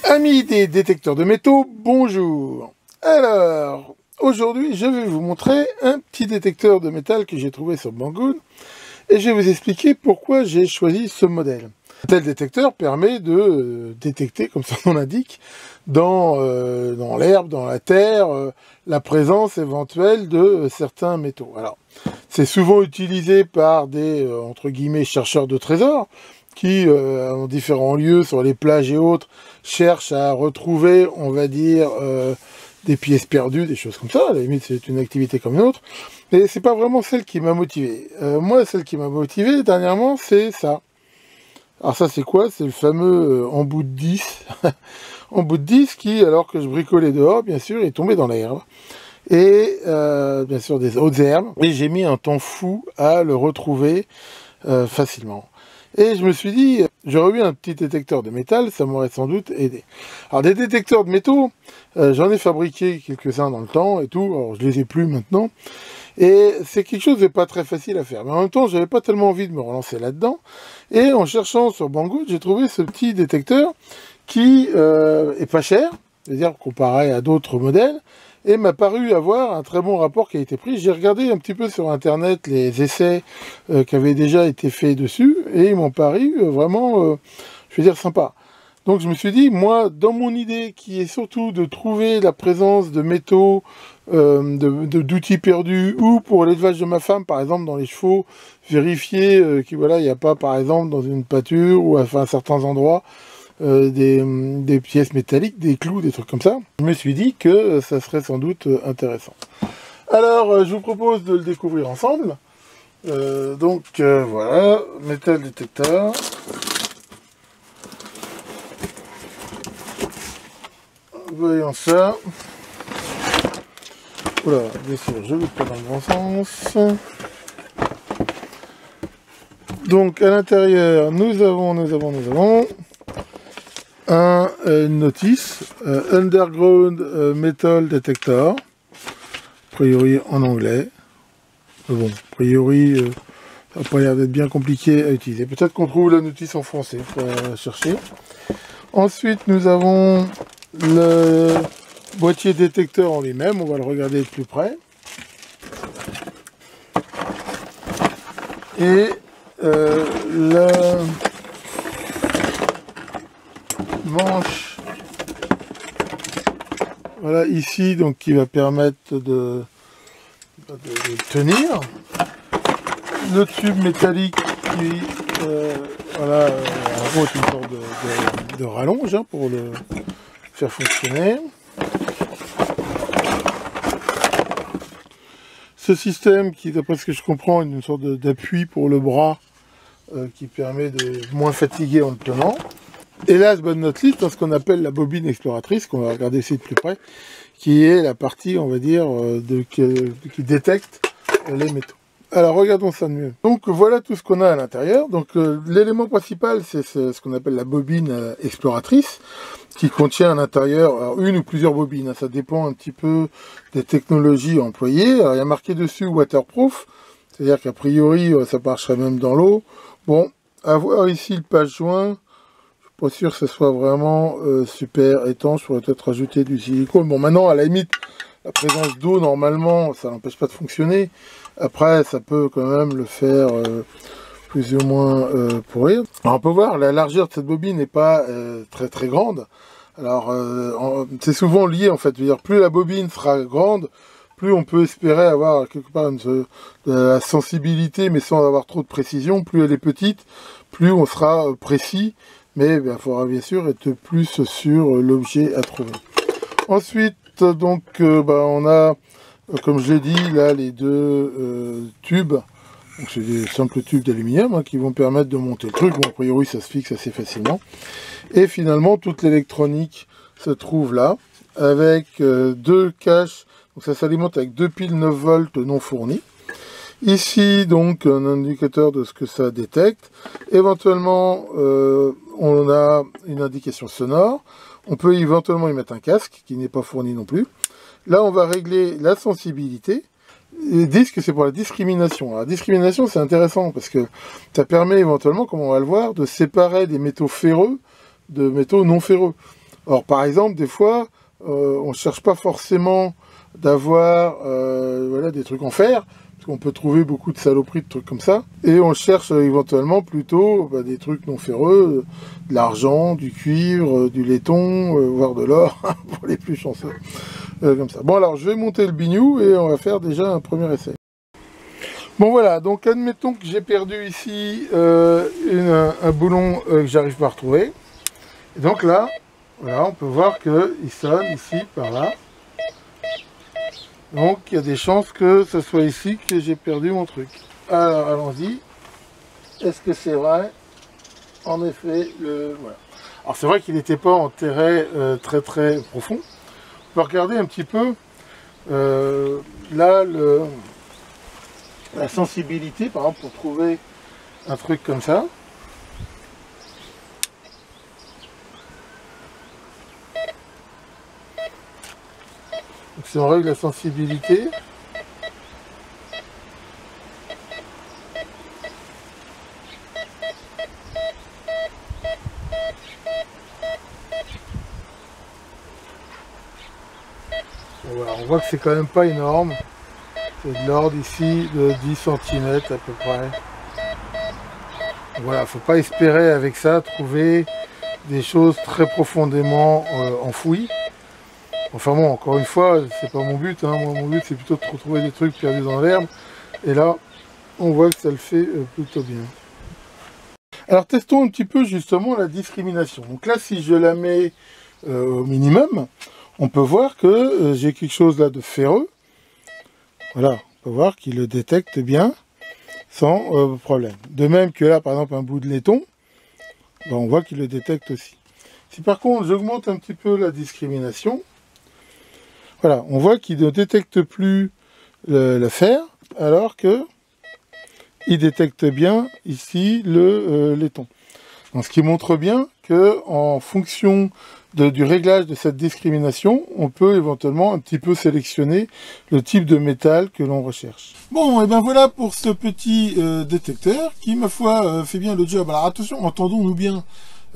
Amis des détecteurs de métaux, bonjour. Alors, aujourd'hui, je vais vous montrer un petit détecteur de métal que j'ai trouvé sur Banggood et je vais vous expliquer pourquoi j'ai choisi ce modèle. Un tel détecteur permet de détecter, comme son nom l'indique, dans l'herbe, dans la terre, la présence éventuelle de certains métaux. Alors, c'est souvent utilisé par des, entre guillemets, chercheurs de trésors, qui, en différents lieux, sur les plages et autres, cherchent à retrouver, on va dire, des pièces perdues, des choses comme ça. À la limite, c'est une activité comme une autre. Mais c'est pas vraiment celle qui m'a motivé. Moi, celle qui m'a motivé, dernièrement, c'est ça. Alors ça, c'est quoi? C'est le fameux embout de 10. Embout de 10 qui, alors que je bricolais dehors, bien sûr, est tombé dans l'herbe. Et, bien sûr, des autres herbes. Et j'ai mis un temps fou à le retrouver facilement. Et je me suis dit, j'aurais eu un petit détecteur de métal, ça m'aurait sans doute aidé. Alors des détecteurs de métaux, j'en ai fabriqué quelques-uns dans le temps et tout, alors je les ai plus maintenant. Et c'est quelque chose de pas très facile à faire. Mais en même temps, j'avais pas tellement envie de me relancer là-dedans. Et en cherchant sur Banggood, j'ai trouvé ce petit détecteur qui est pas cher, c'est-à-dire comparé à d'autres modèles, et m'a paru avoir un très bon rapport qui a été pris. J'ai regardé un petit peu sur internet les essais qui avaient déjà été faits dessus, et ils m'ont paru vraiment, je veux dire, sympa. Donc je me suis dit, moi, dans mon idée, qui est surtout de trouver la présence de métaux, d'outils perdus, ou pour l'élevage de ma femme, par exemple, dans les chevaux, vérifier qu'il voilà, il n'y a pas, par exemple, dans une pâture, ou à certains endroits, des pièces métalliques, des clous, des trucs comme ça. Je me suis dit que ça serait sans doute intéressant. Alors, je vous propose de le découvrir ensemble. Voilà, métal détecteur. Voyons ça. Oula, bien sûr, je ne vais pas dans le bon sens. Donc, à l'intérieur, nous avons une notice, Underground Metal Detector, a priori en anglais. Mais bon, a priori, ça n'a pas l'air d'être bien compliqué à utiliser. Peut-être qu'on trouve la notice en français, il faut chercher. Ensuite, nous avons le boîtier détecteur en lui-même, on va le regarder de plus près. Et la manche, voilà ici, donc qui va permettre de tenir. Le tube métallique qui, voilà, en gros, est une sorte de rallonge hein, pour le faire fonctionner. Ce système qui, d'après ce que je comprends, est une sorte d'appui pour le bras qui permet de moins fatiguer en le tenant. Et last but not least, dans ce qu'on appelle la bobine exploratrice, qu'on va regarder ici de plus près, qui est la partie, on va dire, qui détecte les métaux. Alors regardons ça de mieux. Donc voilà tout ce qu'on a à l'intérieur. Donc l'élément principal, c'est ce qu'on appelle la bobine exploratrice, qui contient à l'intérieur une ou plusieurs bobines. Hein, ça dépend un petit peu des technologies employées. Alors il y a marqué dessus waterproof, c'est-à-dire qu'a priori ça marcherait même dans l'eau. Bon, à voir ici le page joint. Je suis pas sûr que ce soit vraiment super étanche. Je pourrais peut-être rajouter du silicone. Bon, maintenant à la limite, la présence d'eau normalement, ça n'empêche pas de fonctionner. Après, ça peut quand même le faire plus ou moins pourrir. Alors, on peut voir, la largeur de cette bobine n'est pas très très grande. Alors, c'est souvent lié en fait. Je veux dire, plus la bobine sera grande, plus on peut espérer avoir quelque part de la sensibilité, mais sans avoir trop de précision. Plus elle est petite, plus on sera précis. Mais il faudra bien sûr être plus sur l'objet à trouver. Ensuite, donc, on a, comme je l'ai dit, là, les deux tubes. Donc, c'est des simples tubes d'aluminium hein, qui vont permettre de monter le truc. Bon, a priori, ça se fixe assez facilement. Et finalement, toute l'électronique se trouve là, avec deux caches. Donc, ça s'alimente avec deux piles 9 volts non fournies. Ici, donc, un indicateur de ce que ça détecte. Éventuellement, on a une indication sonore. On peut éventuellement y mettre un casque, qui n'est pas fourni non plus. Là, on va régler la sensibilité. Les disques, c'est pour la discrimination. Alors, la discrimination, c'est intéressant, parce que ça permet éventuellement, comme on va le voir, de séparer des métaux ferreux de métaux non ferreux. Or, par exemple, des fois, on ne cherche pas forcément d'avoir voilà, des trucs en fer, parce qu'on peut trouver beaucoup de saloperies, de trucs comme ça, et on cherche éventuellement plutôt des trucs non ferreux, de l'argent, du cuivre, du laiton, voire de l'or, pour les plus chanceux, comme ça. Bon, alors, je vais monter le biniou, et on va faire déjà un premier essai. Bon voilà, donc admettons que j'ai perdu ici un boulon que j'arrive pas à retrouver. Et donc là, voilà, on peut voir qu'il sonne ici, par là. Donc il y a des chances que ce soit ici que j'ai perdu mon truc. Alors allons-y. Est-ce que c'est vrai? En effet, voilà. Alors c'est vrai qu'il n'était pas enterré très très profond. On peut regarder un petit peu là la sensibilité, par exemple, pour trouver un truc comme ça. Donc si on règle la sensibilité, voilà, on voit que c'est quand même pas énorme. C'est de l'ordre ici de 10 cm à peu près. Voilà, faut pas espérer avec ça trouver des choses très profondément enfouies. Enfin bon, encore une fois, c'est pas mon but, hein. Moi, mon but c'est plutôt de retrouver des trucs perdus dans l'herbe. Et là, on voit que ça le fait plutôt bien. Alors testons un petit peu justement la discrimination. Donc là, si je la mets au minimum, on peut voir que j'ai quelque chose là de ferreux. Voilà, on peut voir qu'il le détecte bien sans problème. De même que là, par exemple, un bout de laiton, on voit qu'il le détecte aussi. Si par contre, j'augmente un petit peu la discrimination, voilà, on voit qu'il ne détecte plus le fer, alors que il détecte bien ici le laiton. Donc, ce qui montre bien que en fonction du réglage de cette discrimination, on peut éventuellement un petit peu sélectionner le type de métal que l'on recherche. Bon, et ben voilà pour ce petit détecteur qui, ma foi, fait bien le job. Alors attention, entendons-nous bien,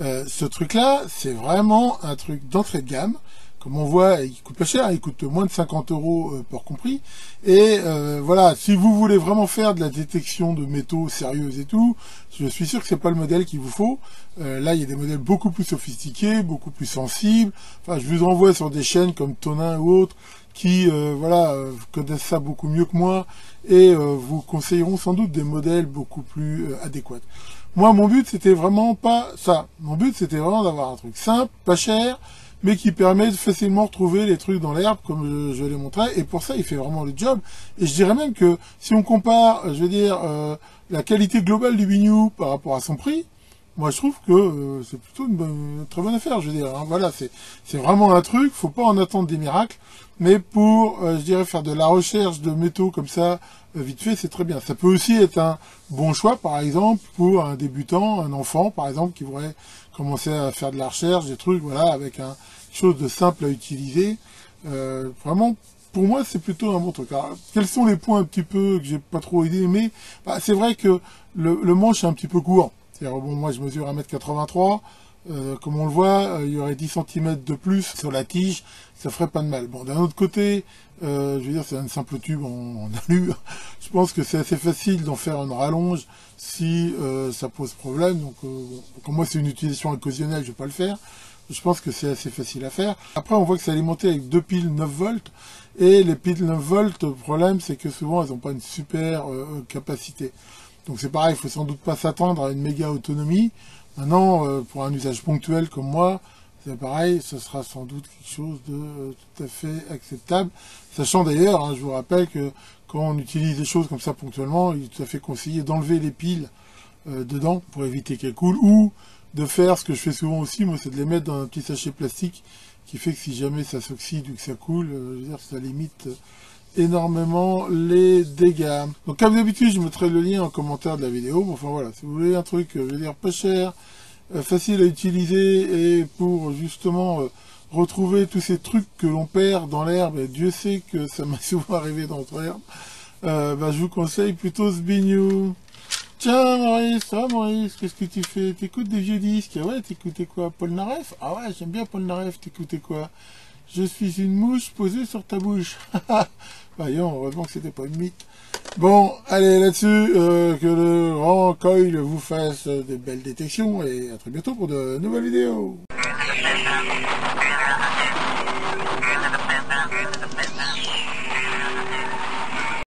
ce truc-là, c'est vraiment un truc d'entrée de gamme. Comme on voit, il coûte pas cher, il coûte moins de 50 € port compris. Et voilà, si vous voulez vraiment faire de la détection de métaux sérieuse et tout, je suis sûr que c'est pas le modèle qu'il vous faut. Là, il y a des modèles beaucoup plus sophistiqués, beaucoup plus sensibles. Enfin, je vous renvoie sur des chaînes comme Tonin ou autres qui, voilà, connaissent ça beaucoup mieux que moi et vous conseilleront sans doute des modèles beaucoup plus adéquats. Moi, mon but, c'était vraiment pas ça. Mon but, c'était vraiment d'avoir un truc simple, pas cher, mais qui permet de facilement retrouver les trucs dans l'herbe, comme je l'ai montré, et pour ça, il fait vraiment le job. Et je dirais même que, si on compare, je veux dire, la qualité globale du biniou par rapport à son prix, moi je trouve que c'est plutôt une très bonne affaire, je veux dire. Hein. Voilà, c'est vraiment un truc, faut pas en attendre des miracles, mais pour, je dirais, faire de la recherche de métaux comme ça, vite fait, c'est très bien. Ça peut aussi être un bon choix, par exemple, pour un débutant, un enfant, par exemple, qui voudrait commencer à faire de la recherche, des trucs, voilà, avec quelque chose de simple à utiliser. Vraiment, pour moi, c'est plutôt un bon truc. Alors, quels sont les points un petit peu que j'ai pas trop aimé? C'est vrai que le manche est un petit peu court. C'est-à-dire, bon, moi, je mesure 1m83. Comme on le voit, il y aurait 10 cm de plus sur la tige, ça ferait pas de mal. Bon, d'un autre côté, je veux dire, c'est un simple tube en alu. Je pense que c'est assez facile d'en faire une rallonge si ça pose problème. Donc, comme moi, c'est une utilisation occasionnelle, je vais pas le faire. Je pense que c'est assez facile à faire. Après, on voit que c'est alimenté avec 2 piles 9 volts. Et les piles 9 volts, le problème, c'est que souvent, elles n'ont pas une super capacité. Donc, c'est pareil, il faut sans doute pas s'attendre à une méga autonomie. Maintenant, pour un usage ponctuel comme moi, c'est pareil, ce sera sans doute quelque chose de tout à fait acceptable. Sachant d'ailleurs, hein, je vous rappelle que quand on utilise des choses comme ça ponctuellement, il est tout à fait conseillé d'enlever les piles dedans pour éviter qu'elles coulent, ou de faire ce que je fais souvent aussi, moi, c'est de les mettre dans un petit sachet plastique qui fait que si jamais ça s'oxyde ou que ça coule, je veux dire, ça limite énormément les dégâts. Donc comme d'habitude, je mettrai le lien en commentaire de la vidéo. Bon, enfin voilà, si vous voulez un truc, je veux dire, pas cher, facile à utiliser, et pour justement retrouver tous ces trucs que l'on perd dans l'herbe, et Dieu sait que ça m'a souvent arrivé dans l'herbe, je vous conseille plutôt ce biniou. Tiens Maurice, ça va Maurice, qu'est-ce que tu fais? T'écoutes des vieux disques? Ah ouais, t'écoutais quoi? Paul Naref? Ah ouais, j'aime bien Paul Naref, t'écoutais quoi? Je suis une mouche posée sur ta bouche. Voyons, heureusement que c'était pas une mythe. Bon, allez là-dessus, que le grand coil vous fasse de belles détections et à très bientôt pour de nouvelles vidéos.